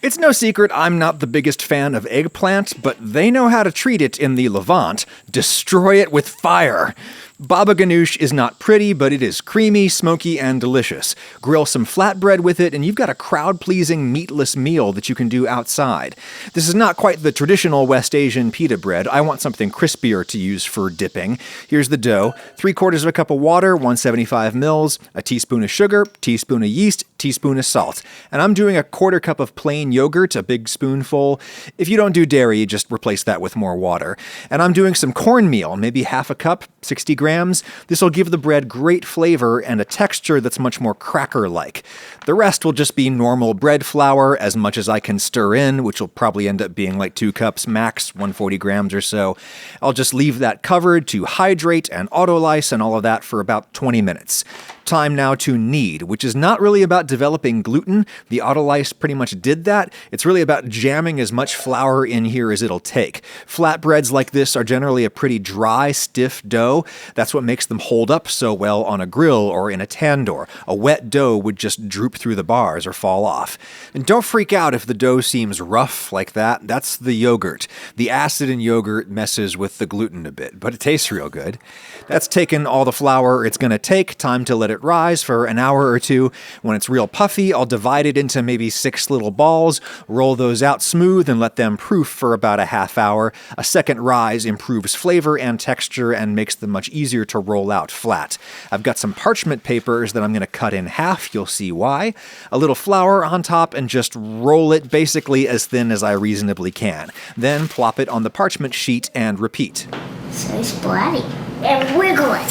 It's no secret I'm not the biggest fan of eggplant, but they know how to treat it in the Levant. Destroy it with fire. Baba ganoush is not pretty, but it is creamy, smoky, and delicious. Grill some flatbread with it, and you've got a crowd-pleasing meatless meal that you can do outside. This is not quite the traditional West Asian pita bread. I want something crispier to use for dipping. Here's the dough. 3/4 of a cup of water, 175 mils, a teaspoon of sugar, teaspoon of yeast, teaspoon of salt. And I'm doing a 1/4 cup of plain yogurt, a big spoonful. If you don't do dairy, just replace that with more water. And I'm doing some cornmeal, maybe half a cup, 60 grams. This will give the bread great flavor and a texture that's much more cracker-like. The rest will just be normal bread flour, as much as I can stir in, which will probably end up being like 2 cups max, 140 grams or so. I'll just leave that covered to hydrate and autolyse and all of that for about 20 minutes. Time now to knead, which is not really about developing gluten. The autolyse pretty much did that. It's really about jamming as much flour in here as it'll take. Flatbreads like this are generally a pretty dry, stiff dough. That's what makes them hold up so well on a grill or in a tandoor. A wet dough would just droop through the bars or fall off. And don't freak out if the dough seems rough like that. That's the yogurt. The acid in yogurt messes with the gluten a bit, but it tastes real good. That's taken all the flour it's going to take. Time to let it rise for an hour or two. When it's real puffy, I'll divide it into maybe 6 little balls, roll those out smooth, and let them proof for about a half hour. A second rise improves flavor and texture and makes them much easier to roll out flat. I've got some parchment papers that I'm going to cut in half. You'll see why. A little flour on top and just roll it basically as thin as I reasonably can. Then plop it on the parchment sheet and repeat. So splatty. And wiggle it.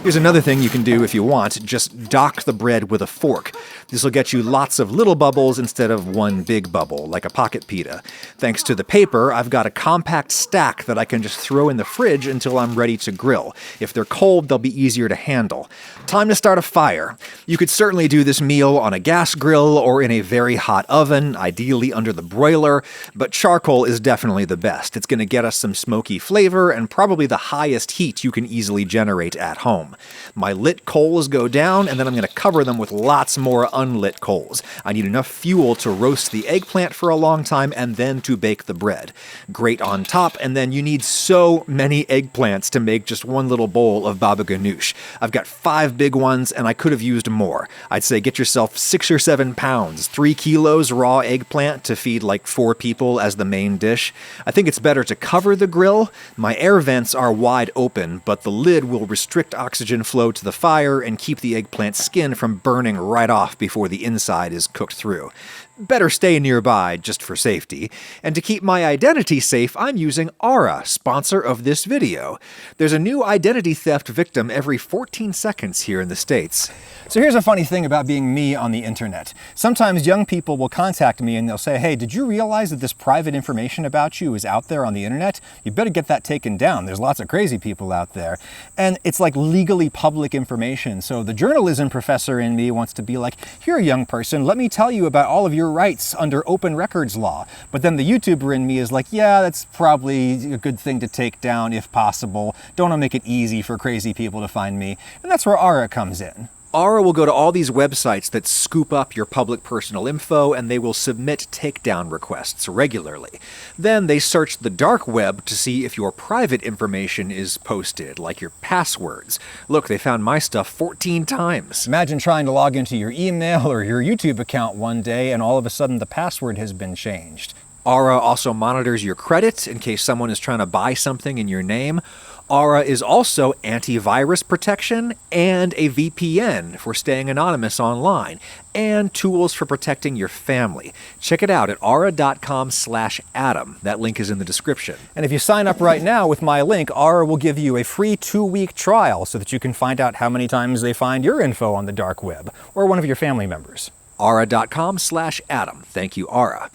Here's another thing you can do if you want. Just dock the bread with a fork. This will get you lots of little bubbles instead of one big bubble, like a pocket pita. Thanks to the paper, I've got a compact stack that I can just throw in the fridge until I'm ready to grill. If they're cold, they'll be easier to handle. Time to start a fire. You could certainly do this meal on a gas grill or in a very hot oven, ideally under the broiler, but charcoal is definitely the best. It's going to get us some smoky flavor and probably the highest heat you can easily generate at home. My lit coals go down, and then I'm going to cover them with lots more unlit coals. I need enough fuel to roast the eggplant for a long time and then to bake the bread. Grate on top, and then you need so many eggplants to make just one little bowl of baba ganoush. I've got 5 big ones, and I could have used more. I'd say get yourself 6 or 7 pounds, 3 kilos raw eggplant to feed like 4 people as the main dish. I think it's better to cover the grill. My air vents are wide open, but the lid will restrict oxygen flow to the fire and keep the eggplant skin from burning right off before the inside is cooked through. Better stay nearby just for safety. And to keep my identity safe, I'm using Aura, sponsor of this video. There's a new identity theft victim every 14 seconds here in the States. So here's a funny thing about being me on the internet. Sometimes young people will contact me and they'll say, hey, did you realize that this private information about you is out there on the internet? You better get that taken down. There's lots of crazy people out there. And it's like legally public information. So the journalism professor in me wants to be like, here, young person, let me tell you about all of your rights under open records law. But then the YouTuber in me is like, yeah, that's probably a good thing to take down if possible. Don't want to make it easy for crazy people to find me. And that's where Aura comes in. Aura will go to all these websites that scoop up your public personal info, and they will submit takedown requests regularly. Then they search the dark web to see if your private information is posted, like your passwords. Look, they found my stuff 14 times. Imagine trying to log into your email or your YouTube account one day, and all of a sudden the password has been changed. Aura also monitors your credit in case someone is trying to buy something in your name. Aura is also antivirus protection and a VPN for staying anonymous online, and tools for protecting your family. Check it out at aura.com/Adam. That link is in the description. And if you sign up right now with my link, Aura will give you a free 2-week trial so that you can find out how many times they find your info on the dark web, or one of your family members. Aura.com/Adam. Thank you, Aura.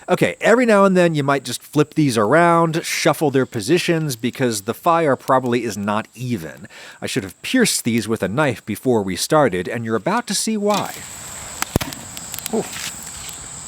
Okay, every now and then you might just flip these around, shuffle their positions, because the fire probably is not even. I should have pierced these with a knife before we started, and you're about to see why. Ooh.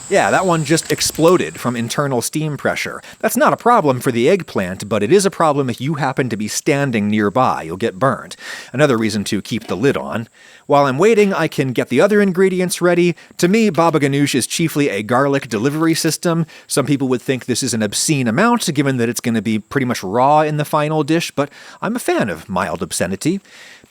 Yeah, that one just exploded from internal steam pressure. That's not a problem for the eggplant, but it is a problem if you happen to be standing nearby. You'll get burned. Another reason to keep the lid on. While I'm waiting, I can get the other ingredients ready. To me, baba ganoush is chiefly a garlic delivery system. Some people would think this is an obscene amount, given that it's going to be pretty much raw in the final dish, but I'm a fan of mild obscenity.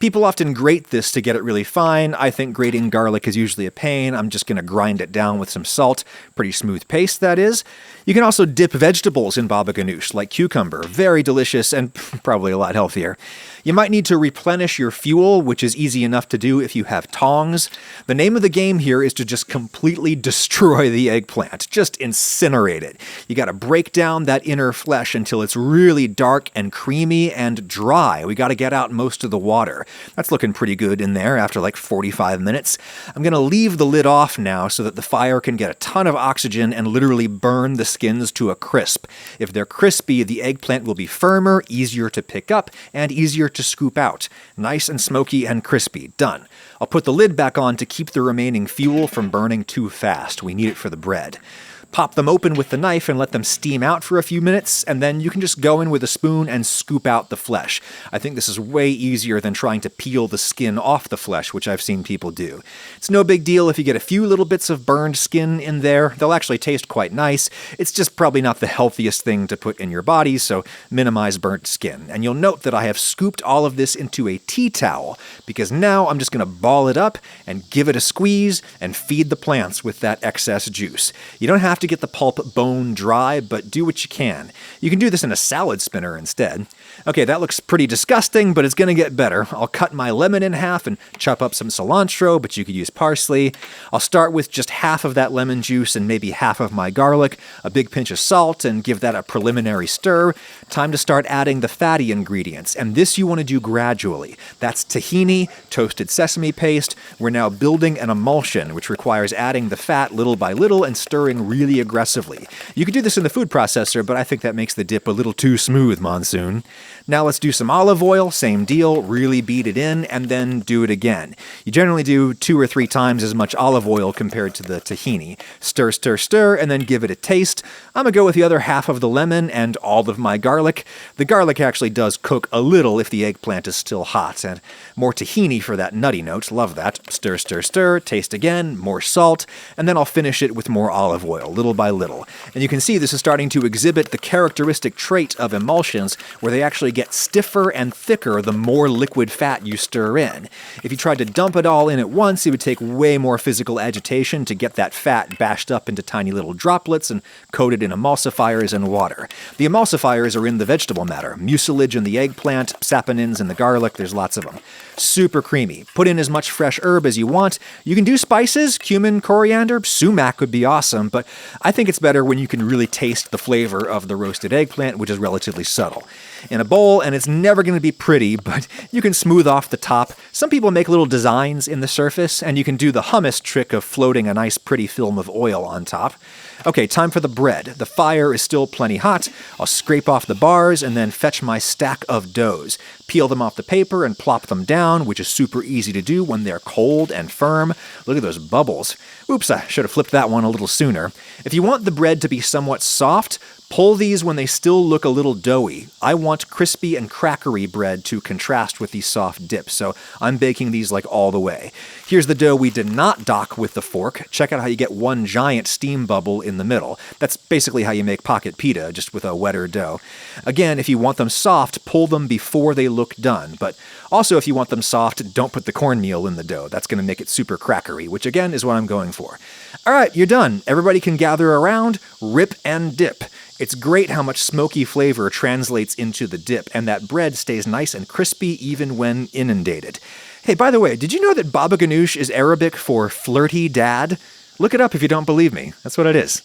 People often grate this to get it really fine. I think grating garlic is usually a pain. I'm just going to grind it down with some salt. Pretty smooth paste, that is. You can also dip vegetables in baba ganoush, like cucumber. Very delicious and probably a lot healthier. You might need to replenish your fuel, which is easy enough to do if you have tongs. The name of the game here is to just completely destroy the eggplant. Just incinerate it. You got to break down that inner flesh until it's really dark and creamy and dry. We got to get out most of the water. That's looking pretty good in there after like 45 minutes. I'm going to leave the lid off now so that the fire can get a ton of oxygen and literally burn the skins to a crisp. If they're crispy, the eggplant will be firmer, easier to pick up, and easier to scoop out. Nice and smoky and crispy. Done. I'll put the lid back on to keep the remaining fuel from burning too fast. We need it for the bread. Pop them open with the knife and let them steam out for a few minutes, and then you can just go in with a spoon and scoop out the flesh. I think this is way easier than trying to peel the skin off the flesh, which I've seen people do. It's no big deal if you get a few little bits of burned skin in there. They'll actually taste quite nice. It's just probably not the healthiest thing to put in your body, so minimize burnt skin. And you'll note that I have scooped all of this into a tea towel, because now I'm just going to ball it up and give it a squeeze and feed the plants with that excess juice. You don't have to get the pulp bone dry, but do what you can. You can do this in a salad spinner instead. Okay, that looks pretty disgusting, but it's going to get better. I'll cut my lemon in half and chop up some cilantro, but you could use parsley. I'll start with just half of that lemon juice and maybe half of my garlic, a big pinch of salt, and give that a preliminary stir. Time to start adding the fatty ingredients, and this you want to do gradually. That's tahini, toasted sesame paste. We're now building an emulsion, which requires adding the fat little by little and stirring really aggressively. You could do this in the food processor, but I think that makes the dip a little too smooth, Monsoon. Now let's do some olive oil, same deal, really beat it in, and then do it again. You generally do 2 or 3 times as much olive oil compared to the tahini. Stir, stir, stir, and then give it a taste. I'm gonna go with the other half of the lemon and all of my garlic. The garlic actually does cook a little if the eggplant is still hot, and more tahini for that nutty note, love that. Stir, stir, stir, taste again, more salt, and then I'll finish it with more olive oil, little by little. And you can see this is starting to exhibit the characteristic trait of emulsions where they actually get stiffer and thicker the more liquid fat you stir in. If you tried to dump it all in at once, it would take way more physical agitation to get that fat bashed up into tiny little droplets and coated in emulsifiers and water. The emulsifiers are in the vegetable matter, mucilage in the eggplant, saponins in the garlic, there's lots of them. Super creamy. Put in as much fresh herb as you want. You can do spices, cumin, coriander, sumac would be awesome, but I think it's better when you can really taste the flavor of the roasted eggplant, which is relatively subtle. In a bowl, and it's never going to be pretty, but you can smooth off the top. Some people make little designs in the surface, and you can do the hummus trick of floating a nice pretty film of oil on top. Okay, time for the bread. The fire is still plenty hot. I'll scrape off the bars and then fetch my stack of doughs. Peel them off the paper and plop them down, which is super easy to do when they're cold and firm. Look at those bubbles. Oops, I should have flipped that one a little sooner. If you want the bread to be somewhat soft, pull these when they still look a little doughy. I want crispy and crackery bread to contrast with these soft dips, so I'm baking these like all the way. Here's the dough we did not dock with the fork. Check out how you get one giant steam bubble in the middle. That's basically how you make pocket pita, just with a wetter dough. Again, if you want them soft, pull them before they look done, but also if you want them soft, don't put the cornmeal in the dough. That's going to make it super crackery, which again is what I'm going for. All right, you're done. Everybody can gather around, rip and dip. It's great how much smoky flavor translates into the dip, and that bread stays nice and crispy even when inundated. Hey, by the way, did you know that baba ganoush is Arabic for flirty dad? Look it up if you don't believe me. That's what it is.